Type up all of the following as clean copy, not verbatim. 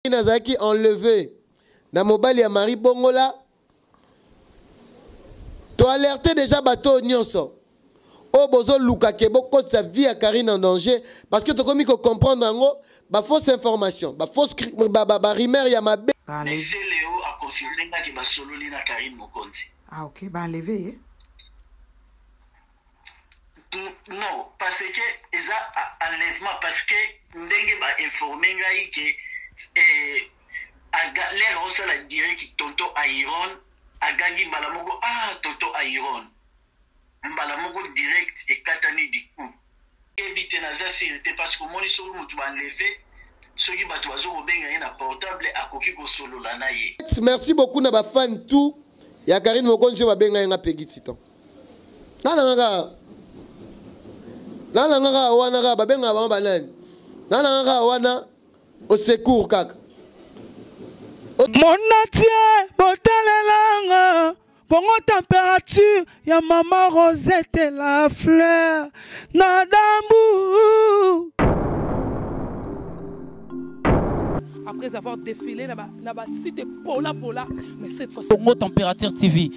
Nazaki enlevé na mobali ya Marie Bongola. Tu alerté déjà bateau nyonso. O bozo luka ke boko sa vie à Karine en danger parce que tu commis que comprendre ngo ba fausse information, ba fausse ba rumeur ya mabe. Mais c'est Léo a confirmé que ba solo li na Karine Mokonzi. Ah OK, ba enlevé. Non, parce que ils a enlèvement parce que ndenge ba informé ngai que l'air on la direct tonto Iron agagi malamoko tonto Iron malamoko direct et katani du coup éviter naza sécurité parce que mon solo mutu ba enlevé soki bato bazo benga na portable akoki ko solo la na ye. Merci beaucoup na ba fan tout ya Karine Mokonzi ba benga nga Pegitsito. Nana wana ga babenga ba banani. Nana wana au secours kaka. Mon atier, botalelanga, Congo température, ya maman Rosette et la fleur, Nadambu. Après avoir défilé, na ba site Pola, mais cette fois Congo Température TV.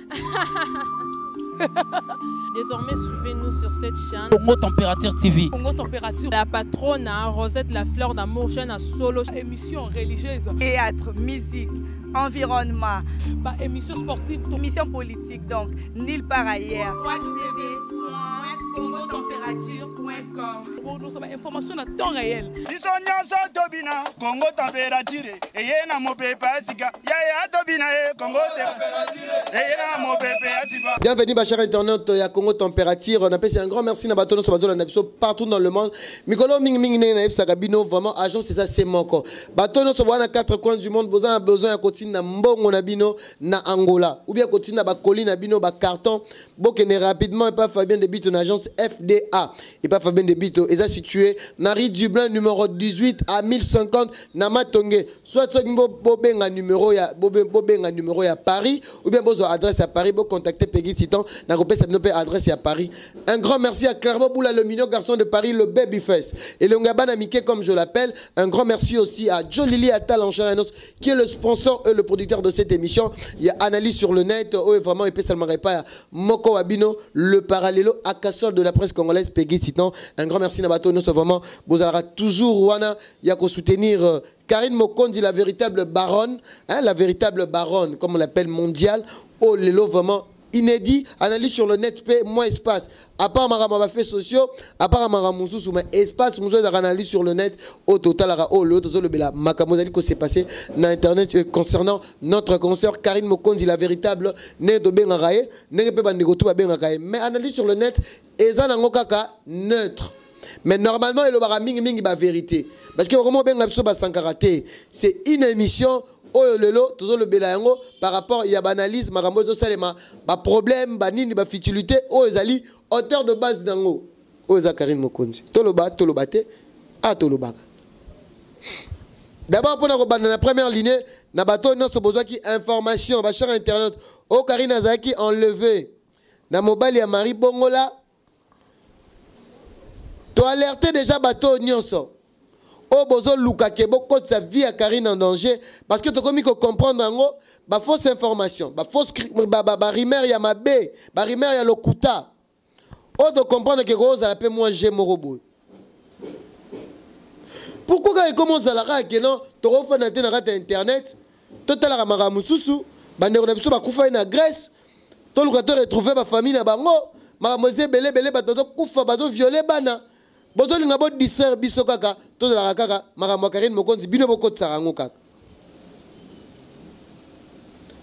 Désormais, suivez-nous sur cette chaîne. Congo Température TV. Congo Température. La patronne, Rosette la fleur d'amour, chaîne à solo. Émission religieuse. Théâtre, musique, environnement. Bah, émission sportive. Émission politique, donc, nulle part ailleurs. www.congotempérature.com. Pour nous avoir information à temps réel. Congo Température. Et y a mon pépé Asika. Ya Tobina, Congo Température. Et y a mon pépé Asika. Bienvenue, ma chère internaute, à Congo Température. On appelle un grand merci à Batono Sobazo, partout dans le monde. Mikolo Ming Ming Nef Sagabino, vraiment, agent, c'est ça, c'est mon corps. Batono Sobazo, à 4 coins du monde, besoin de continuer à Mbongo Nabino, na Angola. Ou bien continuer à Bakoli Nabino, Bakarton. Bokene rapidement, et pas Fabien de Bito, une agence FDA. Et pas Fabien de Bito, et ça situé, Nari Dublin, numéro 18 à 1050, Namatonge. Soit ce Bobenga numéro ya Paris, ou bien besoin adresse à Paris, vous contactez Peggy Titan, n'a pas adresse à Paris. Un grand merci à Clairement Boula, le mignon garçon de Paris, le Babyface. Et le Ngabana Mickey, comme je l'appelle. Un grand merci aussi à Jolili Atal en Charanos, qui est le sponsor et le producteur de cette émission. Il y a Analyse sur le net, vraiment, et puis ça ne m'arrête pas. Moko Wabino, le parallélo à Cassol de la presse congolaise, Peggy Titan. Un grand merci Nabato, nous sommes vraiment, vous aurez toujours Wana, il y a qu'à soutenir Karine Mokonzi, la véritable baronne, hein, la véritable baronne, comme on l'appelle, mondiale. Oh, Lélo, vraiment inédit. Analyse sur le net, moins espace. À part ma fait sociaux, à part ma moussous, mais espace, nous avons analyse sur le net. Au total, oh, le autre, le makamozali que s'est passé dans Internet concernant notre consoeur Karine Mokonzi, la véritable né de Bengaraye, né de Bengaraye. Mais analyse sur le net, et ça n'a pas neutre. Mais normalement, il y a une vérité. Parce que vraiment, c'est une émission. Oyo lelo toujours le belayango par rapport il y a analyse marambozo salema ba problème ba nini ba futilité o ezali auteur de base dango o Karine Mokonzi toloba te a tolobaka d'abord pour na banda na première ligne na bato non so besoin qui information ba cher internet o Karine Azaki enlevé na mobali ya Marie Bongola to alerté déjà bato nyonso. Oh, bozo luka ke boko sa vie à Karine en danger parce que tu commis que comprendre ngo ba fausse information, ba fausse ba rumeur ya mabe, ba rumeur ya lokuta. Oh, de comprendre que Rose a moi j'ai morobo. Pourquoi quand il commence à la que non, tu refais na internet, total la maramususu, bande na biso ba kufa na Grèce, to luka to retrouver ba famille na bango, maramoze belé ba to kufa ba to violer bana. Bozo linga bo disser biso kaka to la kaka makambo Karine Mokonzi bino boko tsarango kaka.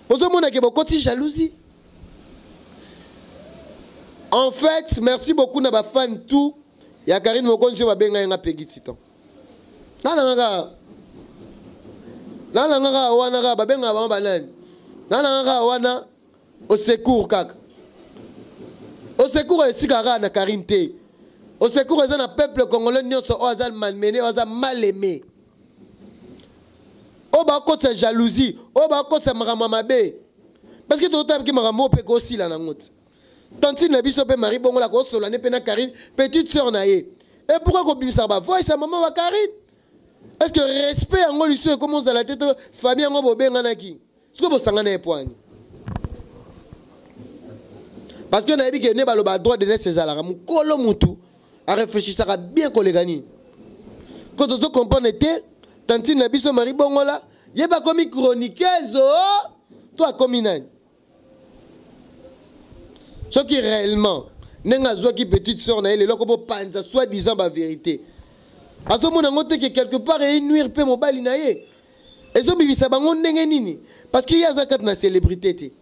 Bozo mona ke boko ti jalousie. En fait, merci beaucoup na ba fan tout ya Karine Mokonzi ba benga nga Peggy Titan. Nana wana ga ba benga ba banani. Nana wana au secours kaka. Au secours esikara na Karine te. Au secours, il y a un peuple congolais qui est malmené, mal aimé. Au bas, c'est jalousie. Au bas, c'est maramamabe. Parce que tout le temps, il y a un peu aussi là. Tantine na biso pe Marie Bongola ko solane pe na Karine, petite sœur na ye. Et pourquoi ko bimisa ba voix sa maman wa Karine? Est-ce que respect en lui commence à la tête famille en bobenganaki? Est-ce que vous sangana point? Parce que nabi que ne ba le droit de naître ces alara mu kolo mutu a réfléchir ça bien collégani. Quand on comprend était tantine na biso mari bongola, yeba comme chroniqueuse toi comme nani. Ce qui réellement nenga zwa qui petite sœur na elle là comme panza soit disant la vérité. À ce moment que quelque part il nuire pe mobali na ye. Et so bimisa bango ndenge nini parce qu'il y a zakat na célébrité té.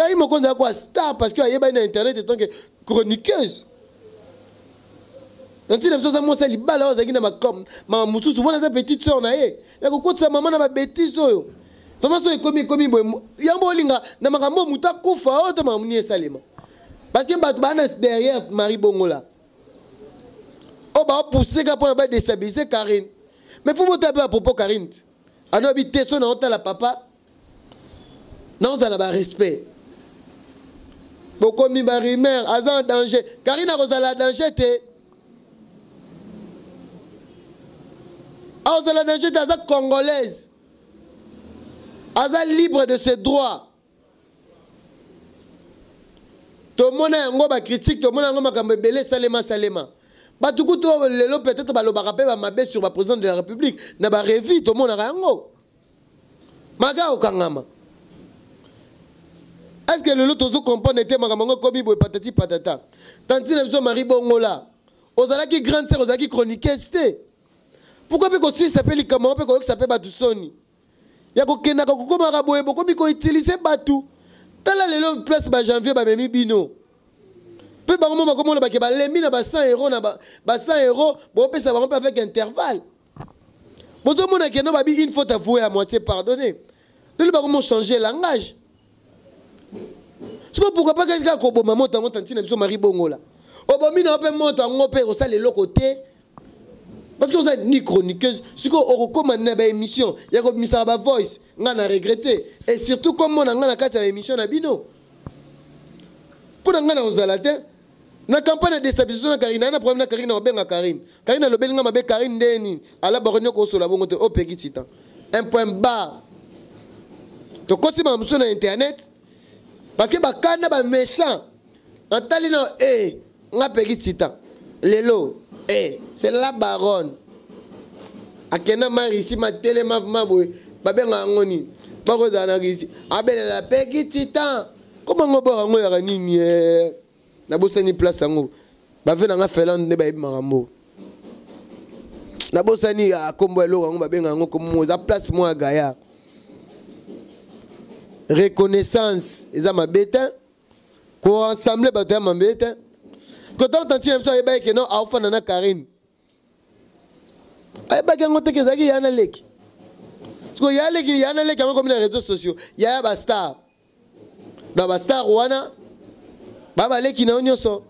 Il me compte quoi star parce qu'il y a pas internet en tant que chroniqueuse. Donc si les choses à moi ça li bala ozaki na ma mususu bona ta petite sœur na ye. Ya ko kotsa maman na ba bêtise oyo. Vraiment so ekomi boy yambo linga na makambo muta kufa o to mamuni esalema. Parce que batu bana derrière Marie Bongola. Oh bah pousser pour la déstabiliser Karine. Mais faut monter à propos Karine. On habite son honte la papa. Non ça n'a pas respect. Beaucoup mi Marie mère en danger. Karine a Rosala danger te. Ah Rosala danger te aza congolaise. Aza libre de ses droits. Tout le monde a un critique, tout le monde a un belé salema. Batuku to lelo peut-être ba lo barapé ba mabe sur le président de la République na ba revi tout le monde a rango. Maga okangama. Est-ce que le lot ozo comprendre était mamango kobi boy patati patata. Tanti na biso Marie Bongola. Ozala ki grande sœur ozala ki chroniqueuse. Pourquoi pe ko si s'appelle comment pe ko s'appelle batu soni. Ya ko kenda ko koma raboye boko bi ko utiliser batu. Tala lelo place ba janvier ba memi bino. Peu par moment comme on a ba lemi na ba 100 € na ba 100 €, bon pe ça va pas avec intervalle. Bon tout le monde qui no ba bi une faute avouée à moitié pardonner. De ba comment changer langage. Je sais pas pourquoi pas quelqu'un ko bo maman tantine biso Marie Bongola. O bo mi na pe monta ngope o ça le côté. Parce que vous êtes ni chroniqueuse, si vous recommandez une émission, il y a comme ça ba voice, on a regretté et surtout comme on a na kati émission na bino. Pour ngana ozalate na campagne de déstabilisation na Karine na problème na Karine na benga Karine. Karine lo belinga mabe Karine ndeni ala baronyo ko sola bongo te opeki tita. Un point bas. To kosi ma muso na internet parce que ba kana ba méchant. Antali na nga peki tita. Lelo c'est la baronne. Akena mari ici ma télé ma boy babenga ngoni. Bako dana ici. Abele la peki tita. Comment on va en faire nini na bosani place ngo ba ve na fela nde ba marambo na bosani a kombo elo ngo ba benga ngo comme za place moi gaya reconnaissance eza mabeta ko ensemble ba ta mabeta ko tant tanti so e ba ke no a ofana na Karine ay ba ngo te ke zaki yana leki ko yana leki ngo comme les réseaux sociaux ya ba star dans la star wana baba leki na onyoso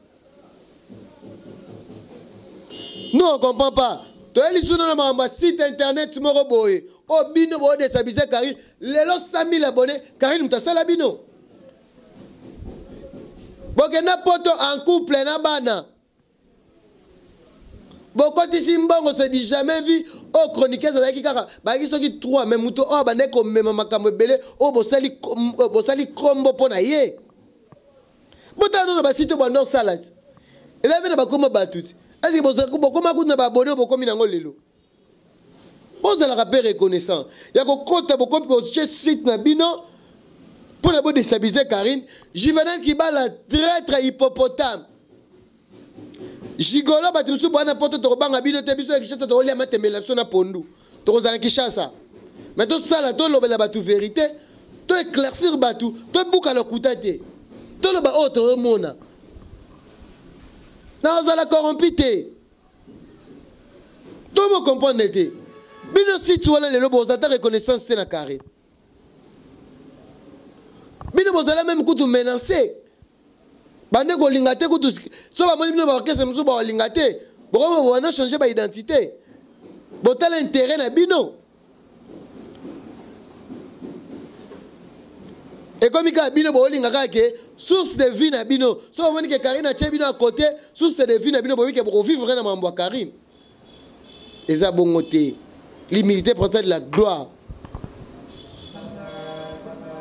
nous on comprend pas to eli suna na ma site internet moko boye o bino bo déstabiliser Karine lelo 100 000 abonnés Karine mutasala bino bokena poto en couple na bana bokoti simbongo se dit jamais vu o chroniqueuse azaki kaka baki soki 3 mais muto o bande ko mema makambo belé o bosali kombo pona ye botano na basito bando salade ela vena bakoma batuti est-ce que bokoma kuna ba abonné bokomi nango lelo ozala ka pe reconnaissant ya ko kota bokomi ko site na bino pour la bo déstabiliser Karine Juvenal qui bat la traître hippopotame Gigolo batimusu bwana poto to banga bino te biso Kinshasa to lia matemela biso na pondu to za Kinshasa mais to sala to lobela batu vérité to éclaircir batu to buka le kutate to lo ba autre mona na ozala corrompité to mo comprendre te bino si tu wala le lobo za ta reconnaissance te na carré bino bozala même kutu menacer bande ko lingate kutu so ba moni bino ba orchestre musu ba lingate boko ba na changer ba identité botal intérêt na bino et comme ka bino bo lingaka ke source de vie na bino so moni ke Karine a bino à côté source de vie na bino bo wi ke bo vivre na mambo Karine eza bongote L'humilité procède de la gloire.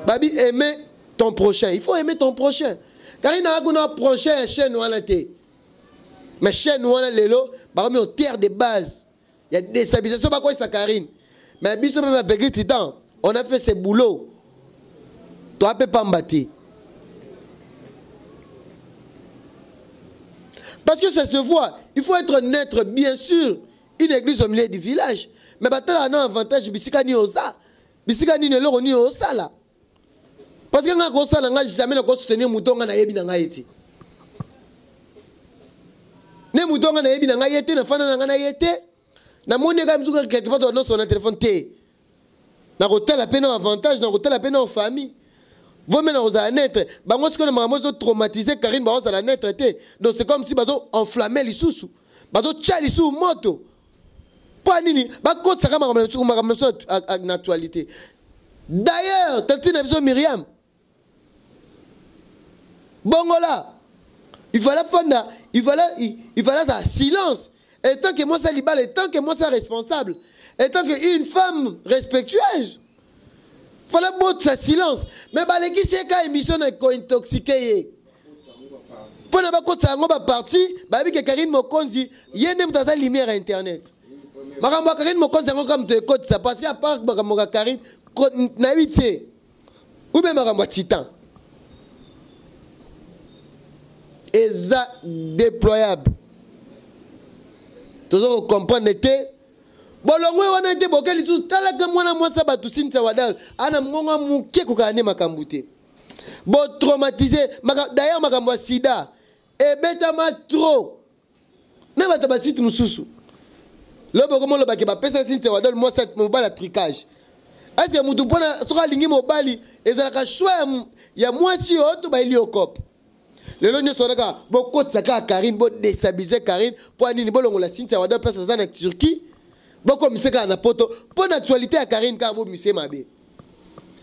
Babi, aimer ton prochain. Il faut aimer ton prochain. Car il y a un prochain chez nous. Mais chez nous, on a terre de base. Il y a des stabilisations, pas quoi ça, Karine. Mais on a fait ce boulot. Tu ne peux pas me battre. Parce que ça se voit. Il faut être neutre, bien sûr. Une église au milieu du village. Mais il y a un avantage. Bisikani osa. Bisikani ne l'euro ni osa là. Parce que on n'a jamais soutenir mouton na yebi na ngaiti. Ne mouton na yebi na ngaiti na fana na ngaiti. Na moni ga mzuka quelque part dans son téléphone té. Na hotel la peine avantage, na hotel la peine en famille. Vous menez aux anêtres, bango ce que les mamans ont traumatisé Karine Baos à la net traité. Donc c'est comme si bazo enflammé les sous. Bazo tchali sous moto. Pas nini, ba côte ça comme une actualité. D'ailleurs, Tati n'a besoin Myriam. Bongola. Il fallait fanda, il fallait ça silence. Et tant que moi ça libéral, et tant que moi ça responsable, et tant qu'une femme respectueuse. Il fallait botter sa silence. Mais si c'est une émission intoxiquée. Pour ne pas côté ça, on va partir. Babi que Karine Mokonzi, il y a une lumière à internet. Maramba Karine Mokonzi, comme tu écoutes ça parce qu'à part Maramba Karine, n'habite ou bien Maramba Titan. Et ça déployable. Toujours comprendre était. Bolongwe wana ite bokeli tu tala ka mwana mwasa batu sinta wadal ana mngonga muke kokane makambute bo traumatisé d'ailleurs makambo sida e beta ma trop na bata basiti mususu lobo komo lo bake ba pesa sinta wadal mwasa mobala tricage est-ce que mutu pona soka lingi mobali ezalaka choix ya mwasi oto ba ili okop lelo nyoso naka bo kotsa ka Karine bo déstabiliser Karine po nini bolongo la sinta wadal place za na Turquie. Beaucoup de gens ont poto pour l'actualité à Karine Karbo Missé Mabé.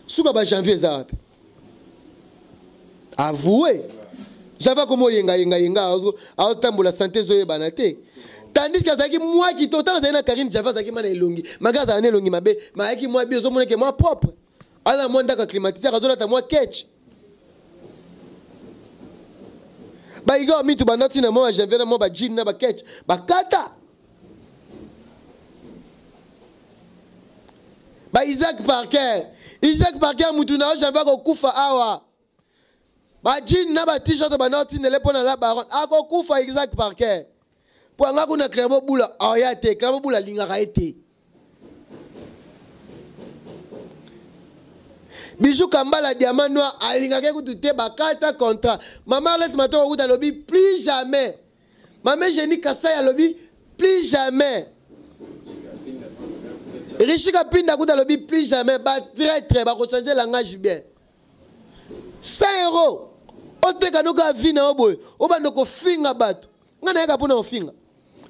Souka ba janvier ça. Avouez. J'avais comment yenga a tambo la santé zoé banate. Tandis que ça moi qui total ça na Karine j'avais ça qui mana elongi. Magaza ane elongi mabe, ma ki moi bien zo mon que moi propre. Ala moi ndaka climatiser azola ta moi catch. Ba igo mi tu banati na moi janvier na moi ba jean na ba catch. Ba kata. Ba Isaac Parker mutuna j'avais kokufa awa ba jean na ba t-shirt ba noti ne le pona la baron akokufa Isaac Parker po anga kuna klabo bula ayate klabo bula linga kaete Bijou Kambala diamant noir alinga ke kutute bakata contrat maman laisse mato kuta lobi plus jamais maman Jenny Kasaya lobi plus jamais Richika Pinda Kouta lobi plus jamais ba très ba ko changer langage bien 100 €. Oteka no ka vina oboy obando ko finga bato ngana yaka pona ofinga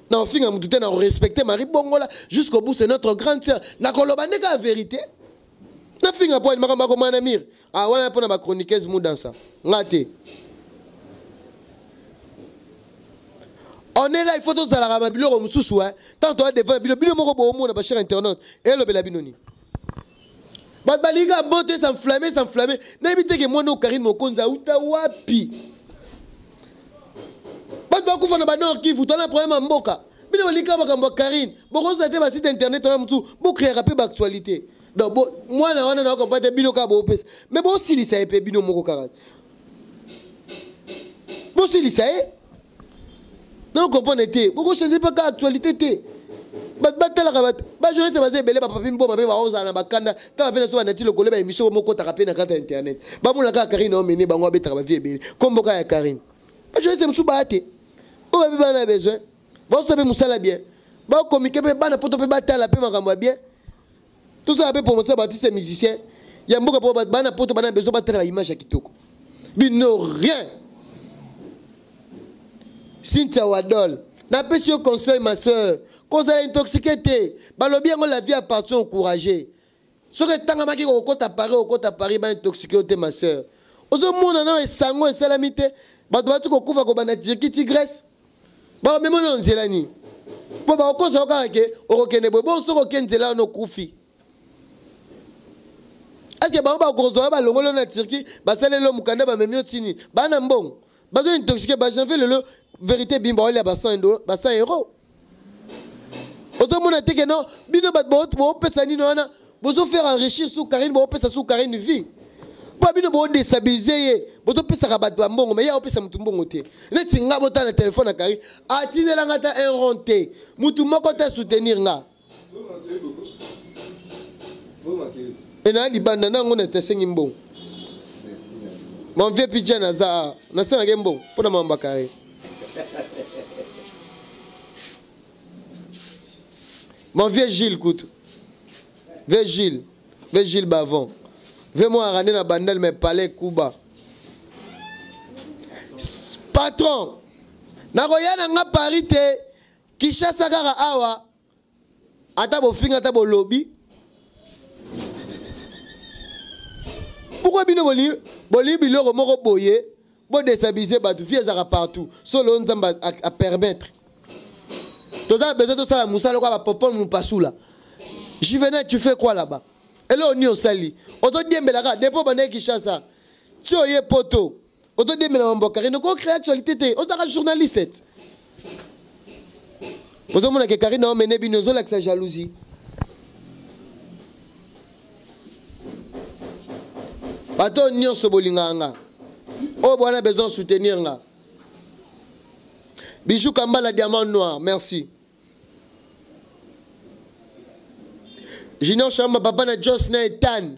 na ofinga mutute na respecter Marie Bongola jusqu'au bout c'est notre grande sœur na koloba ndeka vérité na finga po makamba ko mana mir ah wana pona ba chroniqueuse mu dans ça ngate. On est là, il faut tous dans la ramabilo comme sous hein. Tant on a des bilo moko bo mo na ba cher internet et le bela binoni. Ba baliga bonté s'enflammer. N'habite que moi no Karine Mokonza uta wapi. Ba ba ku fana ba nord qui vous tona problème mboka. Bino balika ba kambo Karine. Boko za te ba site internet on a mutu bo créer rapide ba actualité. Donc moi na wana na ko pas bino ka bo pes. Mais bo sili ça epé bino moko karat. Bo sili ça non, comprenez pas. Pourquoi je ne sais pas quelle actualité t'es? Je ne sais pas si belé papa pimbo mabe ba oza na bakanda ta vena so banati le koleba émission moko ta rapé na carte internet. Ba mula ka Karine o meni bango abeta ba vie belé. Kombo ka ya Karine. Je ne sais musu baate. O ba ba na besoin. Ba so be musala bien. Ba communiquer be bana poto be bata la pe makambo bien. Tout ça be pour moi ça bâtir ces musiciens. Ya mboka po bana poto bana besoin ba tela image ya kitoko. Bino rien. Cynthia Wadol, n'a pas si au conseil ma soeur, quand elle est intoxiquée, balobi on la vie appartient encouragée. Ce que tant que au côté à Paris, ba intoxiqué ma soeur. Ozo mona na esango esalamité, ba doit ko kufa ko bana tigresse. Ba même on zelani. po ba ko so ka ke o ke ne bo so ko ken zela no kufi. Est-ce que ba ko zo ba longolo na Turquie ba salelo mukanda ba memio tini ba na mbong ba zo intoxiqué ba j'en fais le vérité bimba ole ba 100 €. Autant mon attaque non bino ba bo pesa ni no na bo zo faire enrichir sous Karine bo pesa sous Karine vie. Ba bino bo déstabiliser bo to pesa ka ba to mbongo mais ya o pesa mutu mbongo te. Neti nga bota na téléphone na Karine atinela ngata un ronté mutu moko ta soutenir nga. Et na libanda na ngona tesengi mbongo. Merci. Mon vieux pidja na za na senga gembo pona mamba Karine. Mon vieux Gilles Koutou. Vieux Gilles Bavon. Viens-moi ramener la bandelle, mais palais Kuba. Patron. Nagoya na Paris te. Kisha sagara awa. Atabo finga atabo lobby. Pourquoi bino boli biloko moko boye. Bo déstabiliser batu vie zara partout. Solo nzamba à permettre. Tout à besoin de ça, Moussa, le quoi, papa, nous passons là. J'y venais, tu fais quoi là-bas? Et là, on y est au sali. On te dit, mais là, dépôt, on est qui chasse ça. Tu es poteau. On te dit, mais là, on va créer. Donc, on crée actualité. On est un journaliste. Vous avez dit que Karine a mené Binozo avec sa jalousie. Bato, on y est au sobolinganga. Oh, on a besoin de soutenir. Bijou Kambala diamant noir, merci. Junior Chamba papa na Josna et Tan.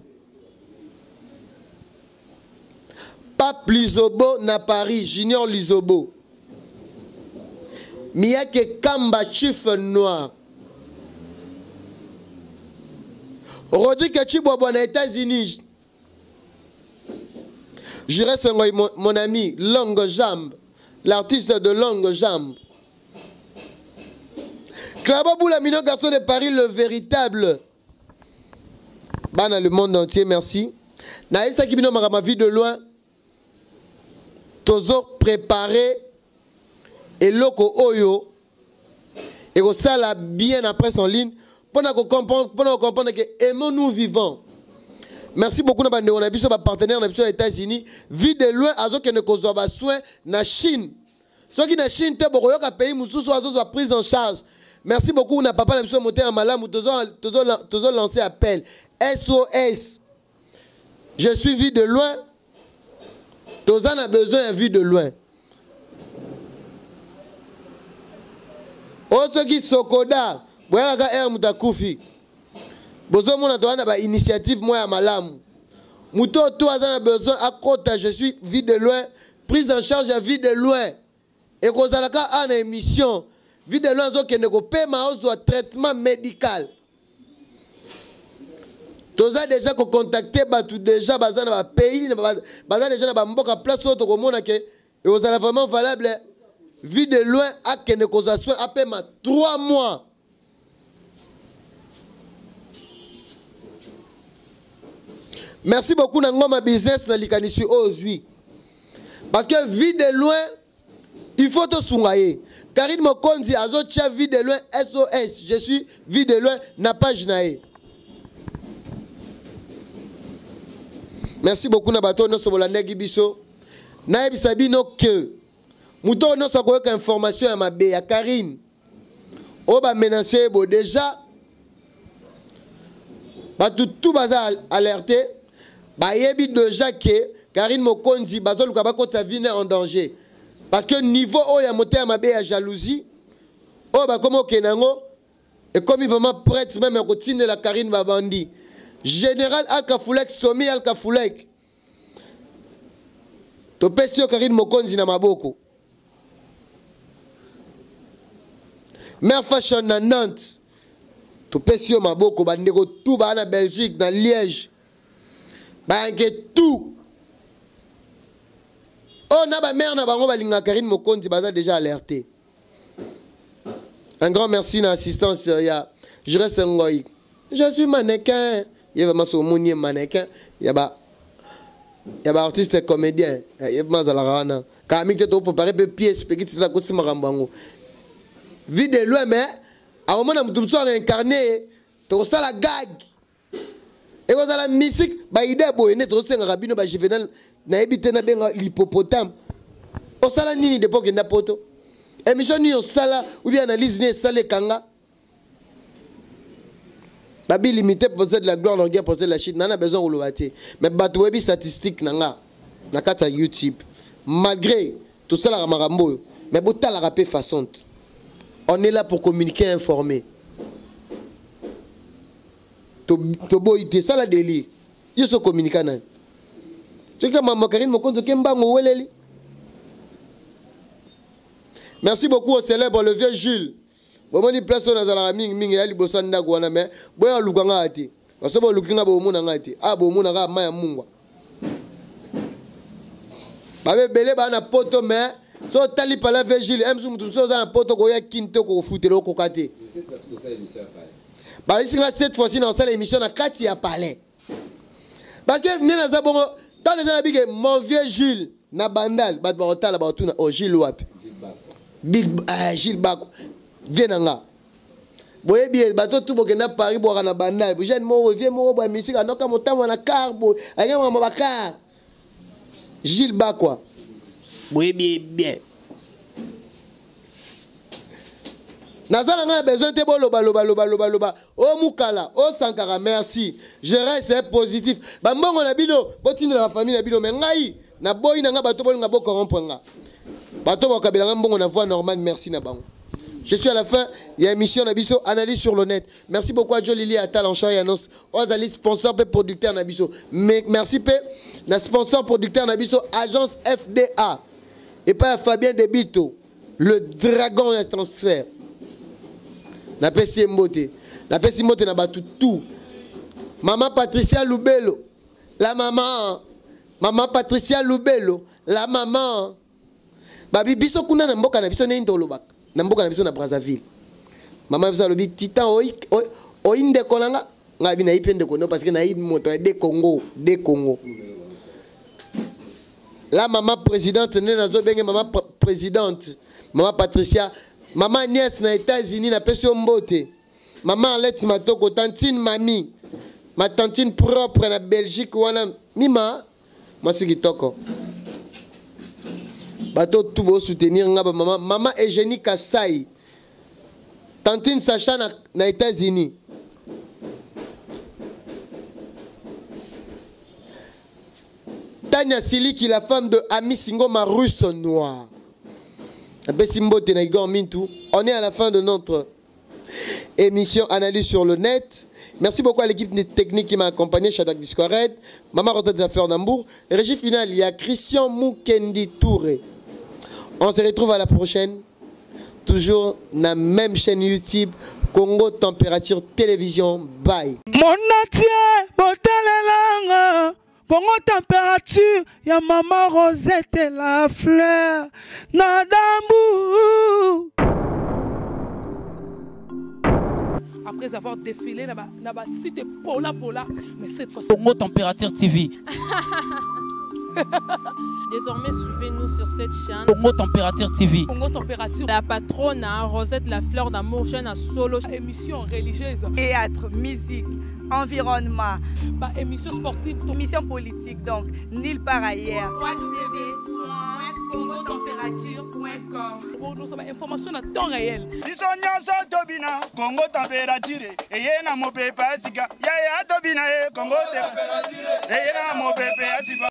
Pape Lizobo na Paris, Junior Lizobo. Miyake Kamba chiffre noir. Rodrigue Chibwabwa na États-Unis. Je reste mon ami, longue jambe. L'artiste de longue jambe. Klababou la mino garçon de Paris, le véritable. Bana le monde entier, merci. Naïf Sakibino ma vie de loin. Tozo préparé. Et loko oyo. Et au sala bien après en ligne. Pendant qu'on comprenne que aimons-nous vivants. Merci beaucoup. On a besoin de partenaires aux États-Unis. Vie de loin, à ce que nous avons soin na Chine. Ceux qui na Chine, te beaucoup de pays, nous sommes pris en charge. Merci beaucoup. On a papa na besoin monter en malade. Nous avons lancé appel. SOS. Je suis vie de loin. Tous en a besoin de vie de loin. Oh, ceux qui sokoda, boyaga air mutakoufi. Besoin mon atoana ba initiative moi à malamu. Muto tout a besoin à côté je suis vie de loin, prise en charge à vie de loin. Et kozalaka en émission, vie de loin zo kende ko paiement au traitement médical. Toza déjà ko contacter ba tout déjà bazana ba pays, bazana déjà na ba mboka place auto ko mona ke et ozala vraiment valable vie de loin à kende ko za soin à paiement 3 mois. Merci beaucoup Nangoma business na likanisi ozwi. Parce que vie de loin il faut te soulager. Karine Mokonzi azo tia vie de loin SOS. Je suis vie de loin na page nae. Merci beaucoup na bato no sobolande gibiso. Na ebisabino que muto no sakoyo ka information ya mabe ya Karine. O ba menacer bo déjà ba tout baza alerté. Ba yebi déjà que Karine Mokonzi bazol ka ba ko sa vie en danger. Parce que niveau où il y a monté à ma bé à jalousie, oh bah comme au Kenango, et comme il vraiment prête même à continuer la Karine Babandi. Général Al-Kafoulek, Somi Al-Kafoulek. To pesio Karine Mokonzi na maboko. Mère Fashion na Nantes. To pesio maboko, ba ndeko tout ba na Belgique, na Liège. Ba nke tout. Oh, na mère na bango balinga Karine Mokonzi baza déjà alerté. Un grand merci na assistance je reste ngoy. Je suis mannequin. Il y a vraiment son mounier mannequin. Il y a artiste comédien. Il y a ma zalarana. Kamik te to préparer pièce petit la côté marambango. Vie de loin mais akomona mutu mosusu réincarné tokosala gag ekozala musique baide boye nde tozosengaka bino bajuvenal nayebi te nabenga l'hippopotame osala nini depo okenda poto émission nini osala ou bien analyse nini esala ekanga babi limité possède la gloire l'orgueil possède la chute nana besoin koloba te mais bato webi statistique nanga na kati ya YouTube malgré tosalaka makambo oyo mais botalaka mpe façonte on est là pour communiquer informer toboyi te sala délire yo so communiquer nani soki mama Karine Mokonzo ke mbango weleli. Merci beaucoup au célèbre le vieux Jules. Bon ni place on azala mingi ya liboso ndako wana mais boya lukanga ati basobo lukinga bo muna ngati ah bo muna ga maya mungwa babe belé ba na poto mais so tali pala vieux Jules emzu mutu so za poto ko ya kinte ko futelo ko kate ba ici cette fois-ci dans cette émission na kati ya palais parce que nena za bongo dans les années mon vieux Jules na bandal ba otala ba otuna o Jules wapi Gilles Bako Genanga boye bien bato tout bokenda Paris boka na bandal bo jeune mo vieux mo ba musique anoka motamo na carbo anya mama bakar Gilles Bako boye bien nazala nga besoin te loba o mukala o sankara merci je reste positif ba mbongo na bino botinda na famille na bino mais ngai na boyi na nga bato bolinga bo corrompre nga bato bakabela nga mbongo na voix normale merci na bango. Je suis à la fin, il y a une émission Nabiso, analyse sur le net. Merci beaucoup à Joe Lili Atal en charge et annonce. Aux sponsor et producteur Nabiso. Merci P. La sponsor producteur Nabiso, agence FDA. Et pas à Fabien Debito, le dragon de transfert. La PCM Mbote. La PCM Mbote n'a pas tout. Maman Patricia Lubelo. La maman. Maman Patricia Lubelo. La maman. Babi biso kuna na mboka na biso ne ndolobaka. Na mboka na biso na Brazzaville. Maman biso lobi titan oinde konanga ngabi na ipende kono parce que na yi moto de Congo. La maman présidente ne nazo benge maman présidente. Maman Patricia, maman nièce na États-Unis na peso mbote. Maman Alette Matoko, tantine mamie. Ma tantine propre na Belgique wana mima moi c'est kitoko. Bato tout beau soutenir ngaba maman Eugénie Kassai. Tantine Sacha na États-Unis. Tania Siliki, la femme de Ami Singoma russe noir. On est à la fin de notre émission Analyse sur le net. Merci beaucoup à l'équipe technique qui m'a accompagné, Shadak Discored, Maman Rota de la Fleur Nambour. Régie finale, il y a Christian Moukendi Touré. On se retrouve à la prochaine. Toujours dans la même chaîne YouTube, Congo Température Télévision. Bye. Mon atier, botalelanga. Congo Température, ya Maman Rosette la Fleur. Nadambu. Après avoir défilé dans site Pola, mais cette fois-ci. Congo Température TV. Désormais, suivez-nous sur cette chaîne. Congo Température TV. Congo Température. La patronne, Rosette la Fleur d'amour, chaîne à solo. Émission religieuse. Théâtre, musique, environnement. Émission sportive. Émission politique, donc nulle part ailleurs. www.congotempérature.com. Pour nous avoir information à temps réel. Bisonyaso tobina Congo Température eye na mopepe asika ya tobina Congo Température eye na mopepe asika